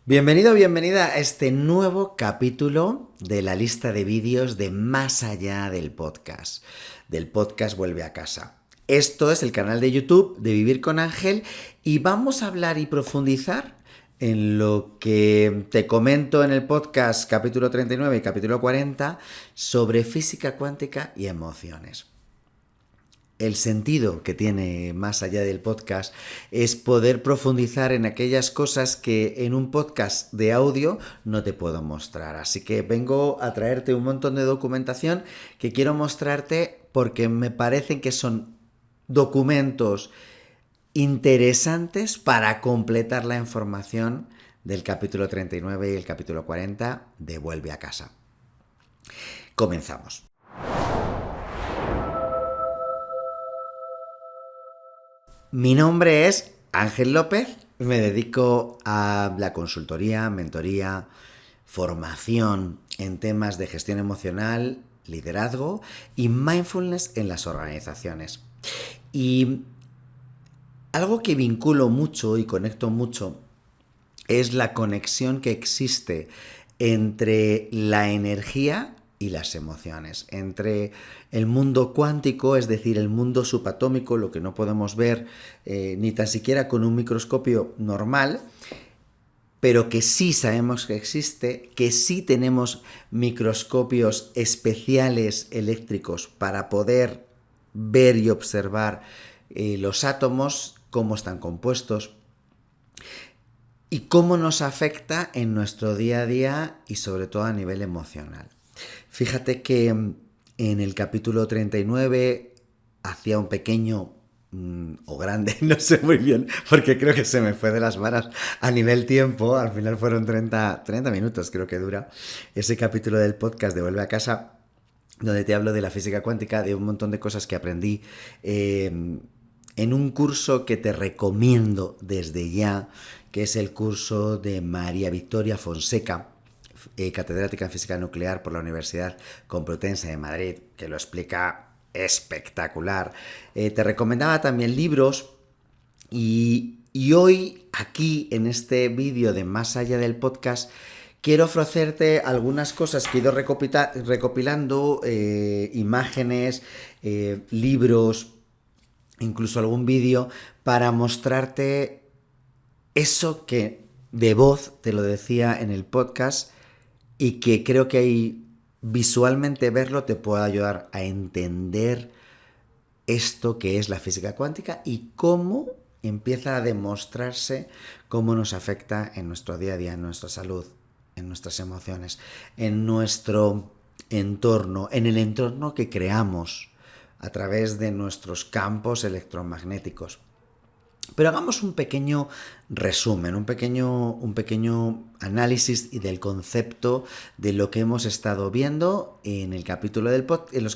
Bienvenido, bienvenida a este nuevo capítulo de la lista de vídeos de Más allá del podcast Vuelve a casa. Esto es el canal de YouTube de Vivir con Ángel y vamos a hablar y profundizar en lo que te comento en el podcast capítulo 39 y capítulo 40 sobre física cuántica y emociones. El sentido que tiene Más allá del podcast es poder profundizar en aquellas cosas que en un podcast de audio no te puedo mostrar. Así que vengo a traerte un montón de documentación que quiero mostrarte porque me parecen que son documentos interesantes para completar la información del capítulo 39 y el capítulo 40 de Vuelve a casa. Comenzamos. Mi nombre es Ángel López, me dedico a la consultoría, mentoría, formación en temas de gestión emocional, liderazgo y mindfulness en las organizaciones. Y algo que vinculo mucho y conecto mucho es la conexión que existe entre la energía y las emociones, entre el mundo cuántico, es decir, el mundo subatómico, lo que no podemos ver ni tan siquiera con un microscopio normal, pero que sí sabemos que existe, que sí tenemos microscopios especiales eléctricos para poder ver y observar los átomos, cómo están compuestos, y cómo nos afecta en nuestro día a día y sobre todo a nivel emocional. Fíjate que en el capítulo 39 hacía un pequeño o grande, no sé muy bien, porque creo que se me fue de las manos a nivel tiempo, al final fueron 30 minutos creo que dura ese capítulo del podcast de Vuelve a casa, donde te hablo de la física cuántica, de un montón de cosas que aprendí en un curso que te recomiendo desde ya, que es el curso de María Victoria Fonseca, catedrática en física nuclear por la Universidad Complutense de Madrid, que lo explica espectacular. Te recomendaba también libros y hoy aquí en este vídeo de Más allá del podcast quiero ofrecerte algunas cosas que he ido recopilando, imágenes, libros, incluso algún vídeo para mostrarte eso que de voz te lo decía en el podcast y que creo que ahí visualmente verlo te puede ayudar a entender esto que es la física cuántica y cómo empieza a demostrarse cómo nos afecta en nuestro día a día, en nuestra salud, en nuestras emociones, en nuestro entorno, en el entorno que creamos a través de nuestros campos electromagnéticos. Pero hagamos un pequeño resumen, un pequeño análisis del concepto de lo que hemos estado viendo en los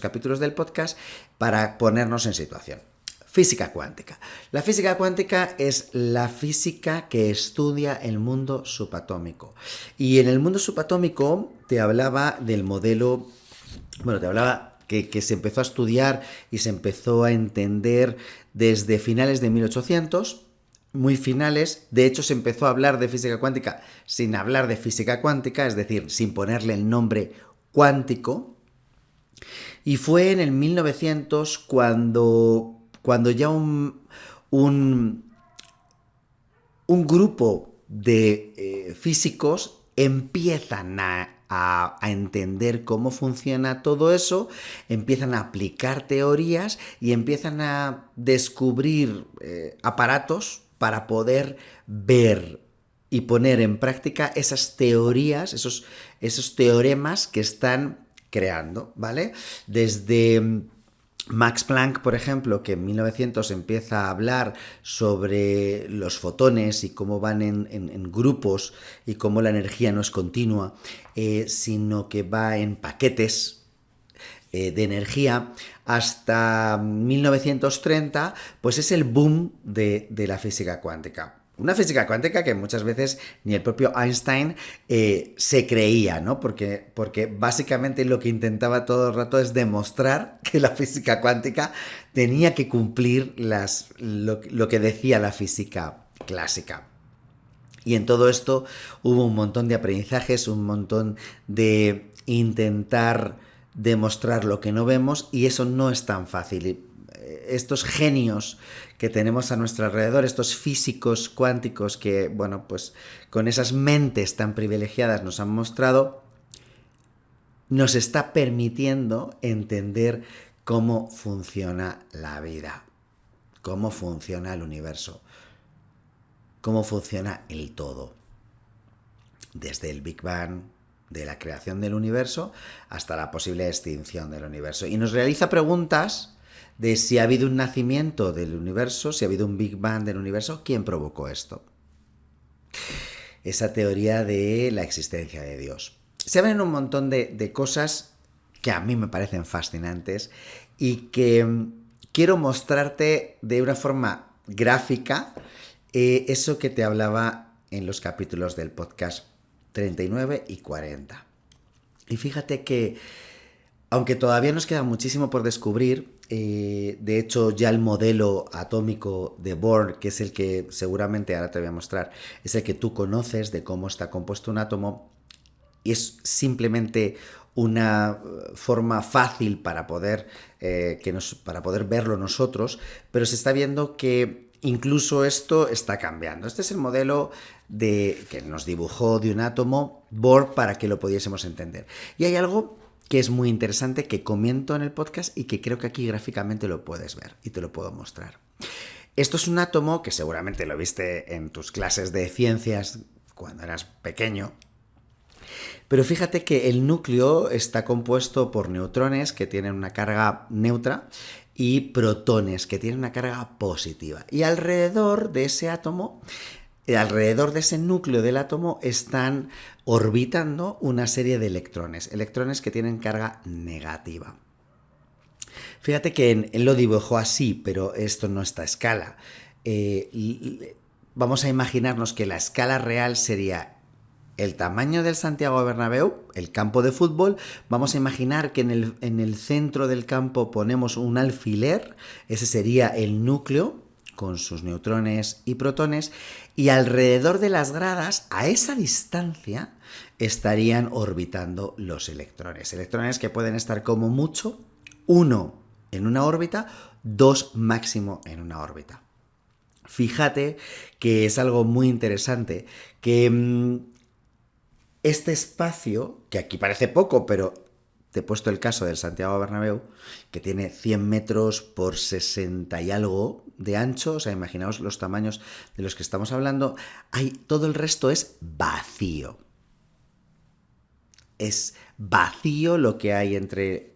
capítulos del podcast para ponernos en situación. Física cuántica. La física cuántica es la física que estudia el mundo subatómico. Y en el mundo subatómico te hablaba del modelo, te hablaba que se empezó a estudiar y se empezó a entender desde finales de 1800, muy finales. De hecho, se empezó a hablar de física cuántica sin hablar de física cuántica, es decir, sin ponerle el nombre cuántico. Y fue en el 1900 cuando ya un grupo de físicos empiezan a entender cómo funciona todo eso, empiezan a aplicar teorías y empiezan a descubrir aparatos para poder ver y poner en práctica esas teorías, esos teoremas que están creando, ¿vale? Desde Max Planck, por ejemplo, que en 1900 empieza a hablar sobre los fotones y cómo van en grupos y cómo la energía no es continua, sino que va en paquetes de energía, hasta 1930, pues es el boom de la física cuántica. Una física cuántica que muchas veces ni el propio Einstein se creía, ¿no? Porque básicamente lo que intentaba todo el rato es demostrar que la física cuántica tenía que cumplir lo que decía la física clásica. Y en todo esto hubo un montón de aprendizajes, un montón de intentar demostrar lo que no vemos, y eso no es tan fácil. Estos genios que tenemos a nuestro alrededor, estos físicos cuánticos que, bueno, pues con esas mentes tan privilegiadas nos han mostrado, nos está permitiendo entender cómo funciona la vida, cómo funciona el universo, cómo funciona el todo. Desde el Big Bang, de la creación del universo, hasta la posible extinción del universo. Y nos realiza preguntas de si ha habido un nacimiento del universo, si ha habido un Big Bang del universo, ¿quién provocó esto? Esa teoría de la existencia de Dios. Se ven un montón de cosas que a mí me parecen fascinantes y que quiero mostrarte de una forma gráfica eso que te hablaba en los capítulos del podcast 39 y 40. Y fíjate que, aunque todavía nos queda muchísimo por descubrir, de hecho ya el modelo atómico de Bohr, que es el que seguramente ahora te voy a mostrar, es el que tú conoces de cómo está compuesto un átomo, y es simplemente una forma fácil para poder verlo nosotros, pero se está viendo que incluso esto está cambiando. Este es el modelo que nos dibujó de un átomo Bohr para que lo pudiésemos entender. Y hay algo que es muy interesante que comento en el podcast y que creo que aquí gráficamente lo puedes ver y te lo puedo mostrar. Esto es un átomo que seguramente lo viste en tus clases de ciencias cuando eras pequeño. Pero fíjate que el núcleo está compuesto por neutrones que tienen una carga neutra y protones que tienen una carga positiva. Y alrededor de ese átomo, alrededor de ese núcleo del átomo, están orbitando una serie de electrones, electrones que tienen carga negativa. Fíjate que él lo dibujó así, pero esto no está a escala. Vamos a imaginarnos que la escala real sería el tamaño del Santiago Bernabéu, el campo de fútbol. Vamos a imaginar que en el centro del campo ponemos un alfiler, ese sería el núcleo con sus neutrones y protones, y alrededor de las gradas, a esa distancia, estarían orbitando los electrones. Electrones que pueden estar como mucho, 1 en una órbita, 2 máximo en una órbita. Fíjate que es algo muy interesante, que este espacio, que aquí parece poco, pero te he puesto el caso del Santiago Bernabéu, que tiene 100 metros por 60 y algo de ancho, o sea, imaginaos los tamaños de los que estamos hablando, todo el resto es vacío. Es vacío lo que hay entre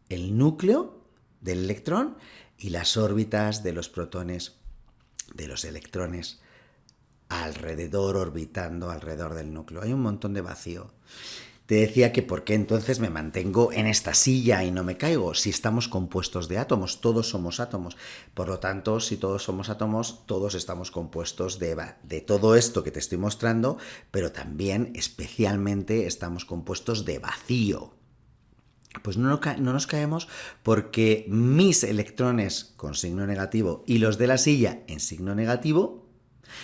el núcleo del electrón y las órbitas de los protones, de los electrones, orbitando alrededor del núcleo. Hay un montón de vacío. Te decía que por qué entonces me mantengo en esta silla y no me caigo, si estamos compuestos de átomos, todos somos átomos. Por lo tanto, si todos somos átomos, todos estamos compuestos de todo esto que te estoy mostrando, pero también, especialmente, estamos compuestos de vacío. Pues no nos caemos porque mis electrones con signo negativo y los de la silla en signo negativo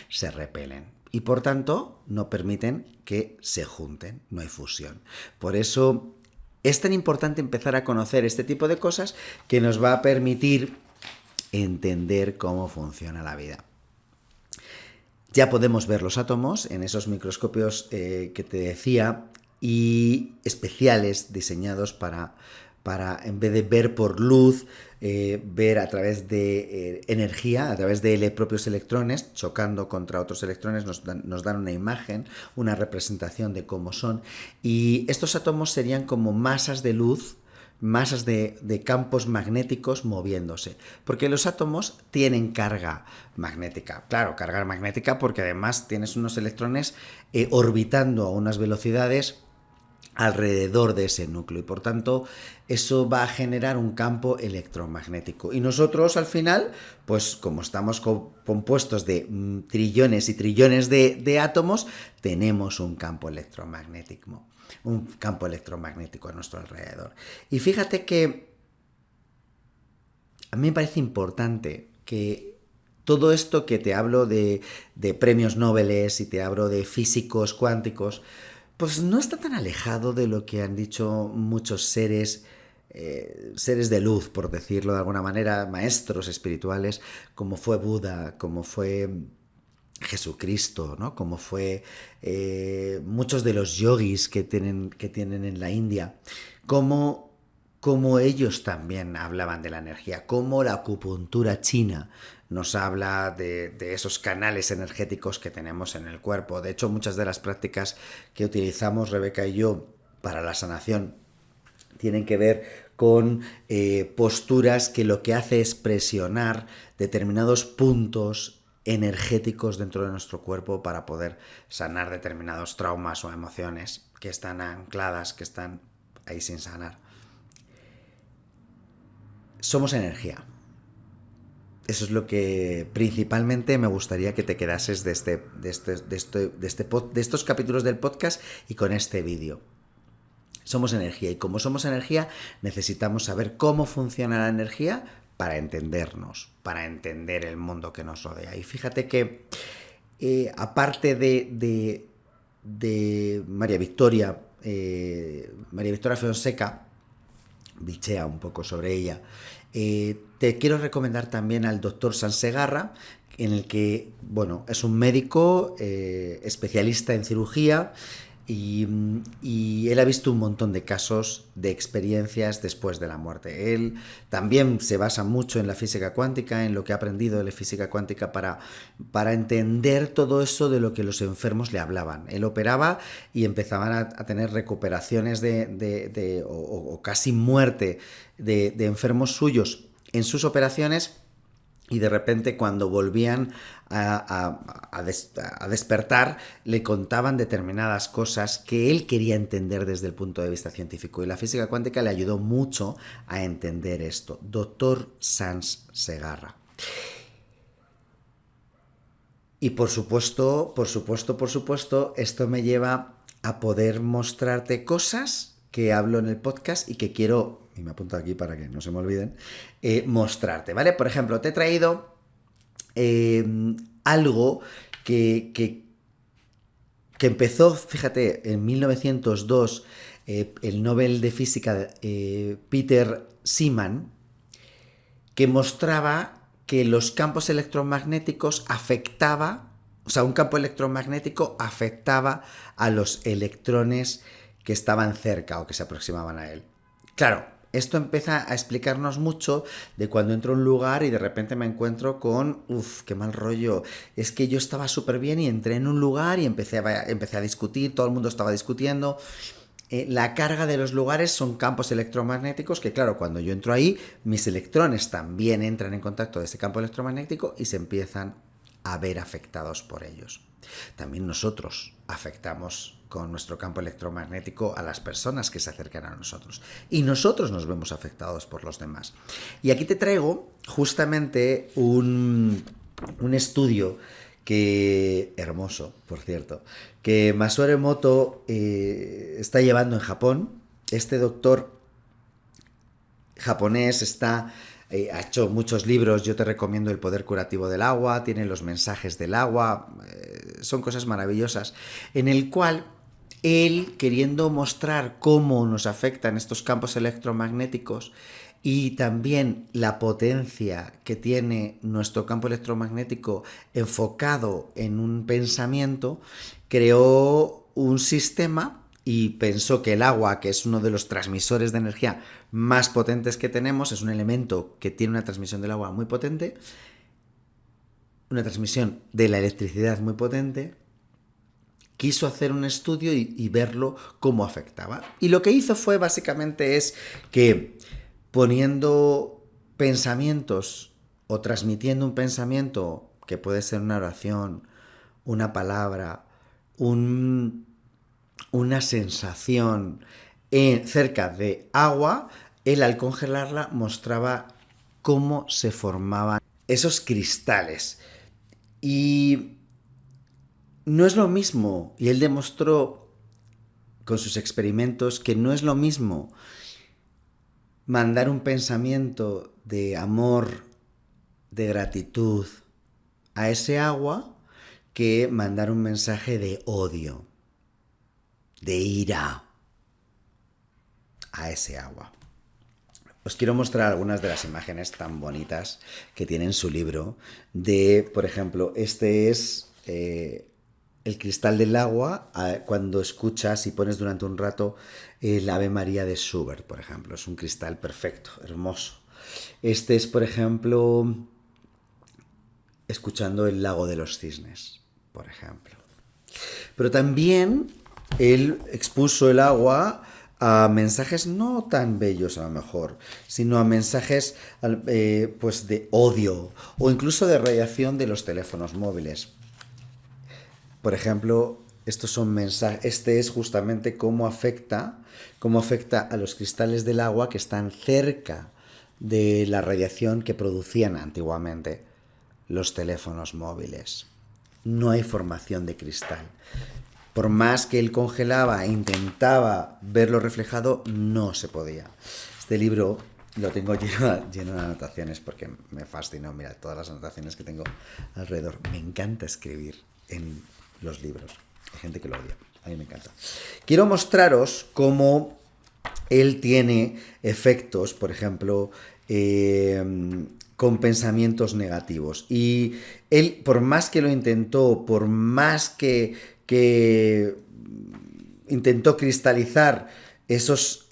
se repelen y por tanto no permiten que se junten, no hay fusión. Por eso es tan importante empezar a conocer este tipo de cosas que nos va a permitir entender cómo funciona la vida. Ya podemos ver los átomos en esos microscopios que te decía, y especiales diseñados para en vez de ver por luz, ver a través de energía, a través de propios electrones, chocando contra otros electrones, nos dan una imagen, una representación de cómo son. Y estos átomos serían como masas de luz, masas de campos magnéticos moviéndose, porque los átomos tienen carga magnética. Claro, carga magnética porque además tienes unos electrones orbitando a unas velocidades alrededor de ese núcleo y por tanto eso va a generar un campo electromagnético. Y nosotros al final, pues como estamos compuestos de trillones y trillones de átomos, tenemos un campo electromagnético a nuestro alrededor. Y fíjate que a mí me parece importante que Todo esto que te hablo de premios Nobel y te hablo de físicos cuánticos, pues no está tan alejado de lo que han dicho muchos seres de luz, por decirlo de alguna manera, maestros espirituales, como fue Buda, como fue Jesucristo, ¿no? Como fue muchos de los yogis que tienen en la India, como ellos también hablaban de la energía, como la acupuntura china nos habla de esos canales energéticos que tenemos en el cuerpo. De hecho, muchas de las prácticas que utilizamos Rebeca y yo para la sanación tienen que ver con posturas que lo que hace es presionar determinados puntos energéticos dentro de nuestro cuerpo para poder sanar determinados traumas o emociones que están ancladas, que están ahí sin sanar. Somos energía. Eso es lo que principalmente me gustaría que te quedases de estos capítulos del podcast y con este vídeo. Somos energía, y como somos energía necesitamos saber cómo funciona la energía para entendernos, para entender el mundo que nos rodea. Y fíjate que aparte de María Victoria Fonseca, bichea un poco sobre ella, te quiero recomendar también al doctor Sansegarra, en el que, bueno, es un médico especialista en cirugía, y él ha visto un montón de casos de experiencias después de la muerte. Él también se basa mucho en la física cuántica, en lo que ha aprendido de la física cuántica para entender todo eso de lo que los enfermos le hablaban. Él operaba y empezaban a tener recuperaciones o casi muerte de enfermos suyos en sus operaciones, y de repente cuando volvían a despertar le contaban determinadas cosas que él quería entender desde el punto de vista científico, y la física cuántica le ayudó mucho a entender esto. Doctor Sansegarra. Y por supuesto, esto me lleva a poder mostrarte cosas que hablo en el podcast y que quiero, y me apunto aquí para que no se me olviden, mostrarte, ¿vale? Por ejemplo, te he traído algo que empezó, fíjate, en 1902, el Nobel de Física Peter Seaman, que mostraba que los campos electromagnéticos un campo electromagnético afectaba a los electrones que estaban cerca o que se aproximaban a él. Claro, esto empieza a explicarnos mucho de cuando entro a un lugar y de repente me encuentro con, qué mal rollo, es que yo estaba súper bien y entré en un lugar y empecé a discutir, todo el mundo estaba discutiendo. La carga de los lugares son campos electromagnéticos que, claro, cuando yo entro ahí, mis electrones también entran en contacto de ese campo electromagnético y se empiezan a ver afectados por ellos. También nosotros afectamos con nuestro campo electromagnético a las personas que se acercan a nosotros, y nosotros nos vemos afectados por los demás. Y aquí te traigo justamente un estudio hermoso, por cierto, que Masaru Emoto está llevando en Japón. Este doctor japonés ha hecho muchos libros. Yo te recomiendo El poder curativo del agua, tiene los mensajes del agua, son cosas maravillosas, en el cual él, queriendo mostrar cómo nos afectan estos campos electromagnéticos y también la potencia que tiene nuestro campo electromagnético enfocado en un pensamiento, creó un sistema y pensó que el agua, que es uno de los transmisores de energía más potentes que tenemos, es un elemento que tiene una transmisión del agua muy potente, una transmisión de la electricidad muy potente. Quiso hacer un estudio y verlo cómo afectaba. Y lo que hizo fue básicamente es que poniendo pensamientos o transmitiendo un pensamiento, que puede ser una oración, una palabra, una sensación cerca de agua, él al congelarla mostraba cómo se formaban esos cristales. Y no es lo mismo, y él demostró con sus experimentos que no es lo mismo mandar un pensamiento de amor, de gratitud, a ese agua que mandar un mensaje de odio, de ira a ese agua. Os quiero mostrar algunas de las imágenes tan bonitas que tiene en su libro. Por ejemplo, este es el cristal del agua cuando escuchas y pones durante un rato el Ave María de Schubert, por ejemplo. Es un cristal perfecto, hermoso. Este es, por ejemplo, escuchando el Lago de los Cisnes, por ejemplo. Pero también él expuso el agua a mensajes no tan bellos a lo mejor, sino a mensajes pues de odio o incluso de radiación de los teléfonos móviles. Por ejemplo, estos son mensajes, este es justamente cómo afecta a los cristales del agua que están cerca de la radiación que producían antiguamente los teléfonos móviles. No hay formación de cristal. Por más que él congelaba e intentaba verlo reflejado, no se podía. Este libro lo tengo lleno de anotaciones porque me fascinó. Mira, todas las anotaciones que tengo alrededor. Me encanta escribir en los libros. Hay gente que lo odia. A mí me encanta. Quiero mostraros cómo él tiene efectos, por ejemplo, con pensamientos negativos. Y él, por más que lo intentó, por más que intentó cristalizar esos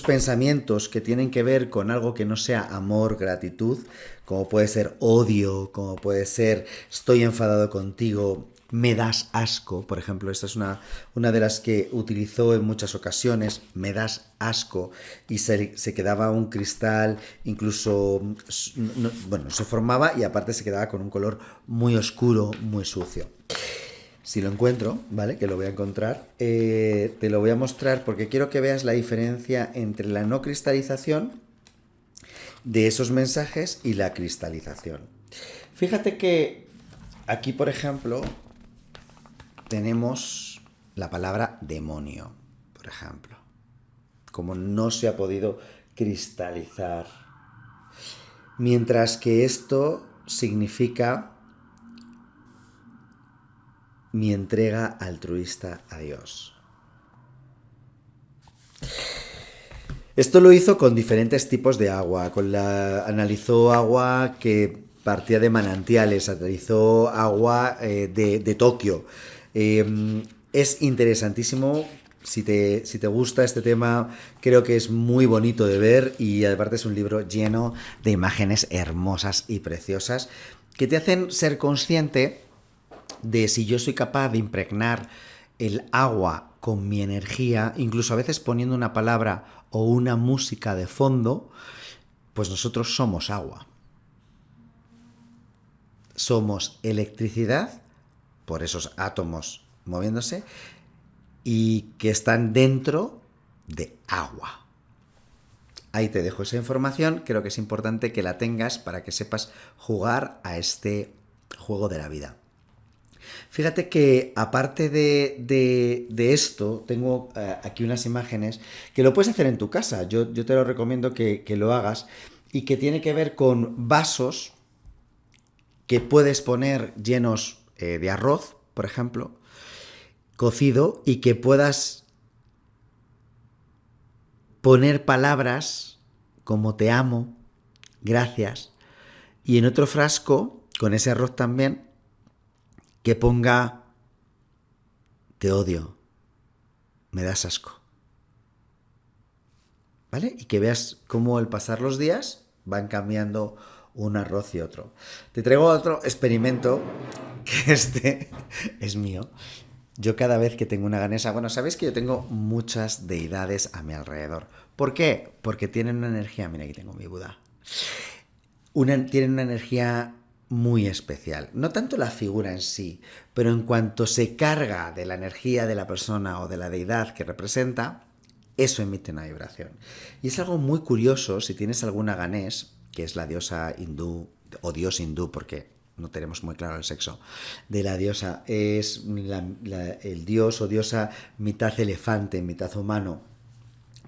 pensamientos que tienen que ver con algo que no sea amor, gratitud, como puede ser odio, como puede ser estoy enfadado contigo, me das asco, por ejemplo, esta es una de las que utilizó en muchas ocasiones, me das asco, y se quedaba un cristal, incluso, bueno, se formaba y aparte se quedaba con un color muy oscuro, muy sucio. Si lo encuentro, ¿vale? Que lo voy a encontrar, te lo voy a mostrar porque quiero que veas la diferencia entre la no cristalización de esos mensajes y la cristalización. Fíjate que aquí, por ejemplo, tenemos la palabra demonio, por ejemplo. Como no se ha podido cristalizar. Mientras que esto significa mi entrega altruista a Dios. Esto lo hizo con diferentes tipos de agua. Analizó agua que partía de manantiales, analizó agua de Tokio. Es interesantísimo. Si te gusta este tema, creo que es muy bonito de ver y aparte es un libro lleno de imágenes hermosas y preciosas que te hacen ser consciente de si yo soy capaz de impregnar el agua con mi energía, incluso a veces poniendo una palabra o una música de fondo, pues nosotros somos agua. Somos electricidad por esos átomos moviéndose y que están dentro de agua. Ahí te dejo esa información, creo que es importante que la tengas para que sepas jugar a este juego de la vida. Fíjate que aparte de esto, tengo aquí unas imágenes que lo puedes hacer en tu casa. Yo te lo recomiendo que lo hagas y que tiene que ver con vasos que puedes poner llenos de arroz, por ejemplo, cocido, y que puedas poner palabras como te amo, gracias, y en otro frasco, con ese arroz también, que ponga te odio, me das asco. ¿Vale? Y que veas cómo al pasar los días van cambiando un arroz y otro. Te traigo otro experimento, que este es mío. Yo cada vez que tengo una ganesa, bueno, sabéis que yo tengo muchas deidades a mi alrededor. ¿Por qué? Porque tienen una energía, mira, aquí tengo mi Buda. Tienen una energía muy especial. No tanto la figura en sí, pero en cuanto se carga de la energía de la persona o de la deidad que representa, eso emite una vibración. Y es algo muy curioso si tienes alguna Ganés, que es la diosa hindú, o dios hindú, porque no tenemos muy claro el sexo de la diosa, es el dios o diosa mitad elefante, mitad humano,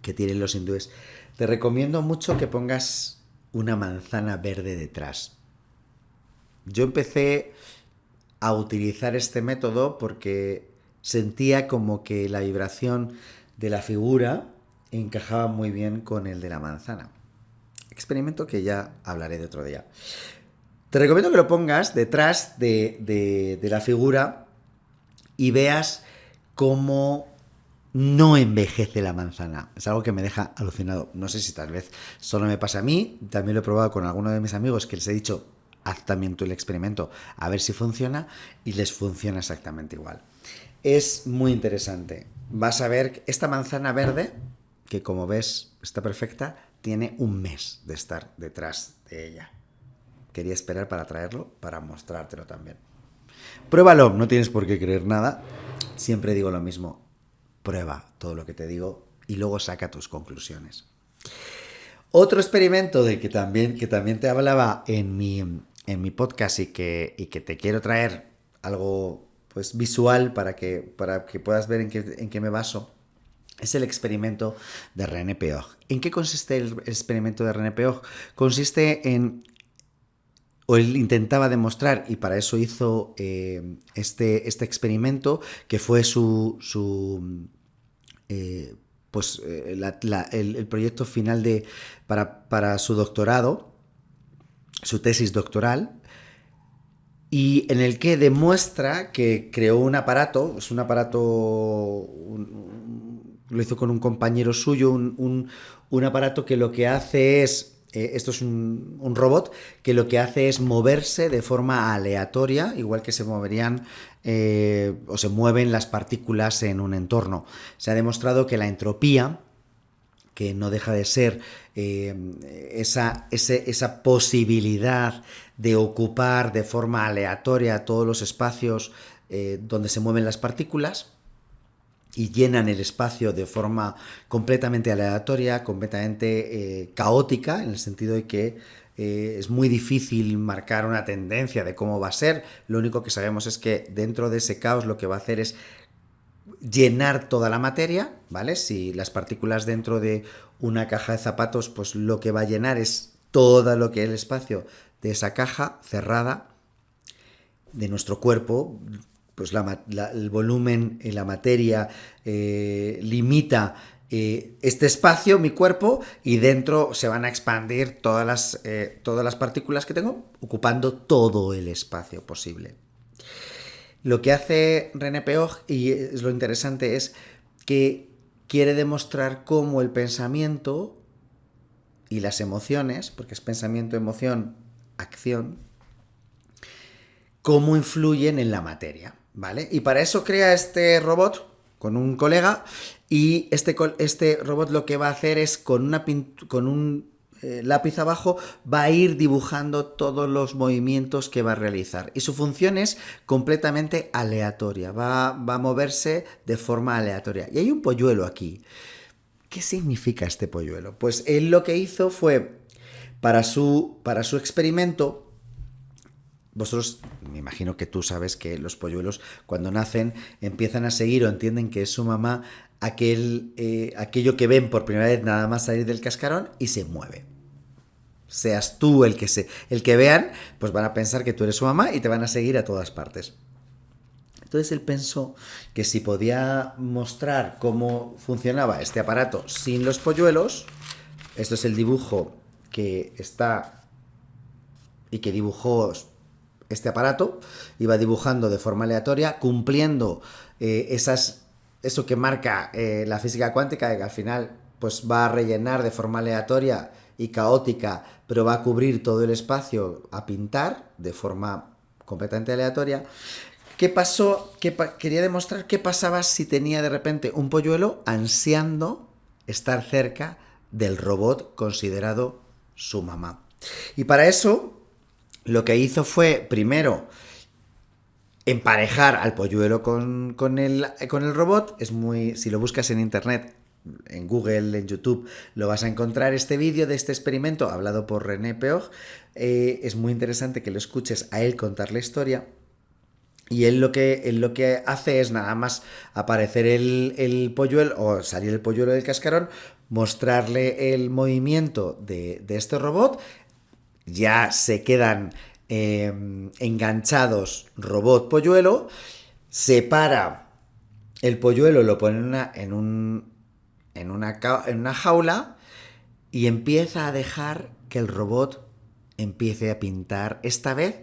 que tienen los hindúes. Te recomiendo mucho que pongas una manzana verde detrás. Yo empecé a utilizar este método porque sentía como que la vibración de la figura encajaba muy bien con el de la manzana. Experimento que ya hablaré de otro día. Te recomiendo que lo pongas detrás de la figura y veas cómo no envejece la manzana. Es algo que me deja alucinado. No sé si tal vez solo me pasa a mí, también lo he probado con algunos de mis amigos que les he dicho, haz también tú el experimento, a ver si funciona, y les funciona exactamente igual. Es muy interesante. Vas a ver esta manzana verde, que como ves está perfecta, tiene un mes de estar detrás de ella. Quería esperar para traerlo, para mostrártelo también. Pruébalo, no tienes por qué creer nada. Siempre digo lo mismo, prueba todo lo que te digo y luego saca tus conclusiones. Otro experimento de que también te hablaba en mi podcast y que te quiero traer algo pues visual para que puedas ver en qué me baso, es el experimento de René Peog. ¿En qué consiste el experimento de René Peog? Consiste en, o él intentaba demostrar, y para eso hizo este experimento, que fue el proyecto final para su doctorado, su tesis doctoral, y en el que demuestra que creó un aparato, lo hizo con un compañero suyo, un aparato que lo que hace es, esto es un robot, que lo que hace es moverse de forma aleatoria, igual que se moverían o se mueven las partículas en un entorno. Se ha demostrado que la entropía, que no deja de ser esa posibilidad de ocupar de forma aleatoria todos los espacios donde se mueven las partículas y llenan el espacio de forma completamente aleatoria, completamente caótica, en el sentido de que es muy difícil marcar una tendencia de cómo va a ser. Lo único que sabemos es que dentro de ese caos lo que va a hacer es llenar toda la materia, ¿vale? Si las partículas dentro de una caja de zapatos, pues lo que va a llenar es todo lo que es el espacio de esa caja cerrada de nuestro cuerpo, pues el volumen y la materia limita este espacio, mi cuerpo, y dentro se van a expandir todas las partículas que tengo, ocupando todo el espacio posible. Lo que hace René Peog, y es lo interesante, es que quiere demostrar cómo el pensamiento y las emociones, porque es pensamiento, emoción, acción, cómo influyen en la materia, ¿vale? Y para eso crea este robot con un colega, y este robot lo que va a hacer es con un lápiz abajo va a ir dibujando todos los movimientos que va a realizar, y su función es completamente aleatoria, va a moverse de forma aleatoria. Y hay un polluelo aquí. ¿Qué significa este polluelo? Pues él lo que hizo fue, para su experimento, vosotros, me imagino que tú sabes que los polluelos cuando nacen empiezan a seguir o entienden que es su mamá aquello que ven por primera vez nada más salir del cascarón, y se mueve. Seas tú el que vean, pues van a pensar que tú eres su mamá y te van a seguir a todas partes. Entonces él pensó que si podía mostrar cómo funcionaba este aparato sin los polluelos, esto es el dibujo que está y que dibujó este aparato, iba dibujando de forma aleatoria, cumpliendo eso que marca la física cuántica, que al final pues va a rellenar de forma aleatoria y caótica, pero va a cubrir todo el espacio a pintar de forma completamente aleatoria. ¿Qué pasó? Quería demostrar qué pasaba si tenía de repente un polluelo ansiando estar cerca del robot considerado su mamá. Y para eso lo que hizo fue, primero, emparejar al polluelo con el robot. Si lo buscas en internet, en Google, en YouTube, lo vas a encontrar este vídeo de este experimento hablado por René Peog. Es muy interesante que lo escuches a él contar la historia. Y él lo que hace es nada más aparecer el polluelo, o salir el polluelo del cascarón, mostrarle el movimiento de este robot. Ya se quedan enganchados robot polluelo, separa el polluelo, lo pone en una jaula y empieza a dejar que el robot empiece a pintar, esta vez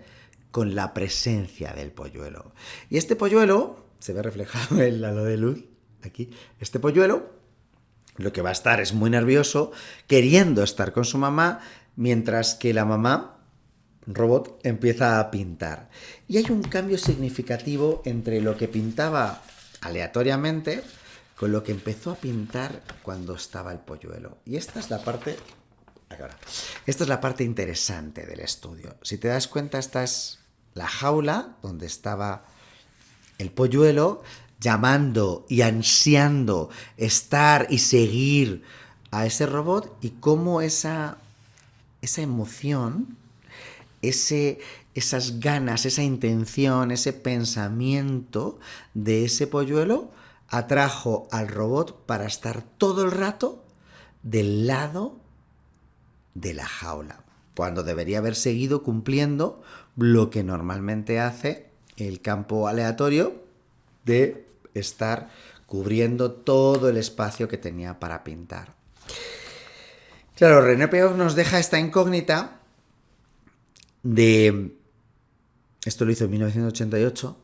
con la presencia del polluelo. Y este polluelo, se ve reflejado en el halo de luz aquí, este polluelo lo que va a estar es muy nervioso, queriendo estar con su mamá, mientras que la mamá, robot, empieza a pintar. Y hay un cambio significativo entre lo que pintaba aleatoriamente con lo que empezó a pintar cuando estaba el polluelo. Y esta es la parte... Esta es la parte interesante del estudio. Si te das cuenta, esta es la jaula donde estaba el polluelo, llamando y ansiando estar y seguir a ese robot, y cómo esa emoción, esas ganas, esa intención, ese pensamiento de ese polluelo atrajo al robot para estar todo el rato del lado de la jaula, cuando debería haber seguido cumpliendo lo que normalmente hace el campo aleatorio de estar cubriendo todo el espacio que tenía para pintar. Claro, René Peor nos deja esta incógnita de, esto lo hizo en 1988,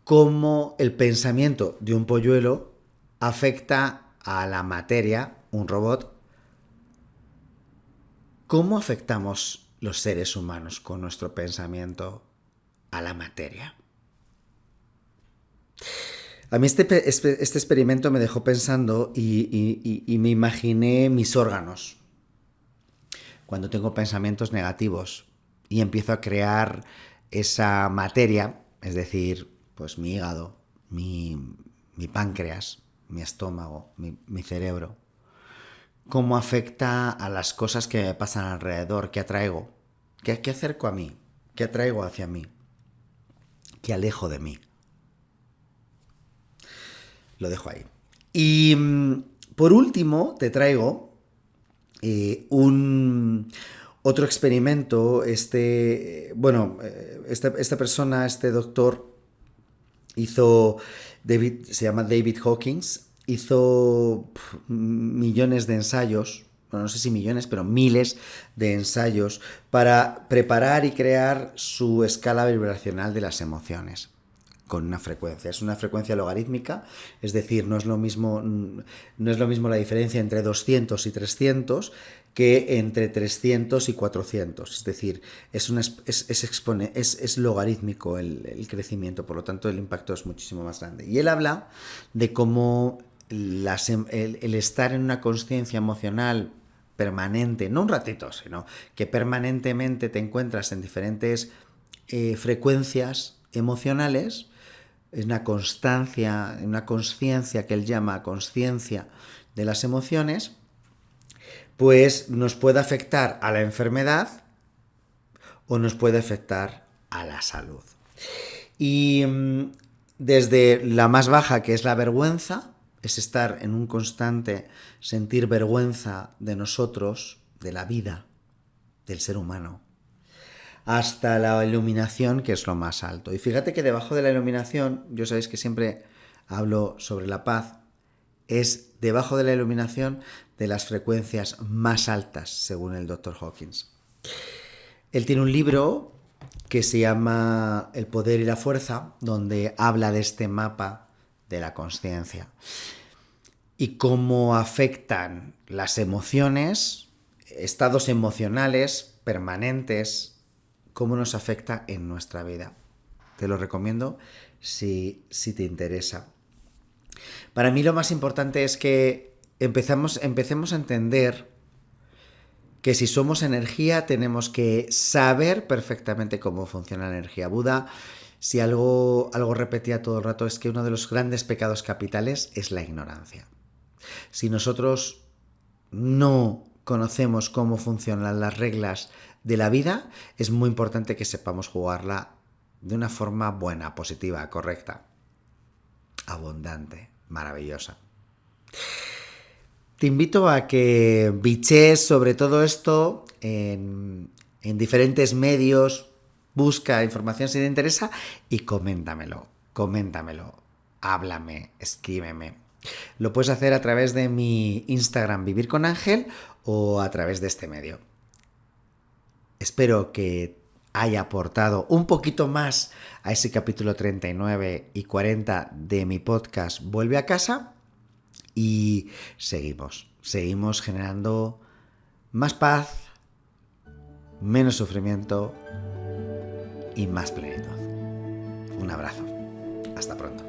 cómo el pensamiento de un polluelo afecta a la materia, un robot. ¿Cómo afectamos los seres humanos con nuestro pensamiento a la materia? A mí este experimento me dejó pensando y me imaginé mis órganos. Cuando tengo pensamientos negativos y empiezo a crear esa materia, es decir, pues mi hígado, mi páncreas, mi estómago, mi cerebro, cómo afecta a las cosas que me pasan alrededor, qué atraigo, qué acerco a mí, qué atraigo hacia mí, qué alejo de mí. Lo dejo ahí. Y por último te traigo otro experimento. Esta persona, este doctor, se llama David Hawkins, hizo millones de ensayos, bueno, no sé si millones, pero miles de ensayos para preparar y crear su escala vibracional de las emociones con una frecuencia. Es una frecuencia logarítmica, es decir, no es lo mismo la diferencia entre 200 y 300 que entre 300 y 400. Es decir, es logarítmico el crecimiento, por lo tanto el impacto es muchísimo más grande. Y él habla de cómo el estar en una consciencia emocional permanente, no un ratito, sino que permanentemente te encuentras en diferentes frecuencias emocionales, es una constancia, una consciencia que él llama consciencia de las emociones, pues nos puede afectar a la enfermedad o nos puede afectar a la salud. Y desde la más baja, que es la vergüenza, es estar en un constante sentir vergüenza de nosotros, de la vida, del ser humano, hasta la iluminación, que es lo más alto. Y fíjate que debajo de la iluminación, yo sabéis que siempre hablo sobre la paz, es debajo de la iluminación de las frecuencias más altas, según el Dr. Hawkins. Él tiene un libro que se llama El poder y la fuerza, donde habla de este mapa de la consciencia y cómo afectan las emociones, estados emocionales permanentes, cómo nos afecta en nuestra vida. Te lo recomiendo si te interesa. Para mí lo más importante es que empecemos a entender que si somos energía tenemos que saber perfectamente cómo funciona la energía. Buda, si algo repetía todo el rato, es que uno de los grandes pecados capitales es la ignorancia. Si nosotros no conocemos cómo funcionan las reglas de la vida, es muy importante que sepamos jugarla de una forma buena, positiva, correcta, abundante, maravillosa. Te invito a que bichees sobre todo esto en en diferentes medios, busca información si te interesa y coméntamelo, háblame, escríbeme. Lo puedes hacer a través de mi Instagram Vivir con Ángel o a través de este medio. Espero que haya aportado un poquito más a ese capítulo 39 y 40 de mi podcast Vuelve a casa y seguimos generando más paz, menos sufrimiento y más plenitud. Un abrazo. Hasta pronto.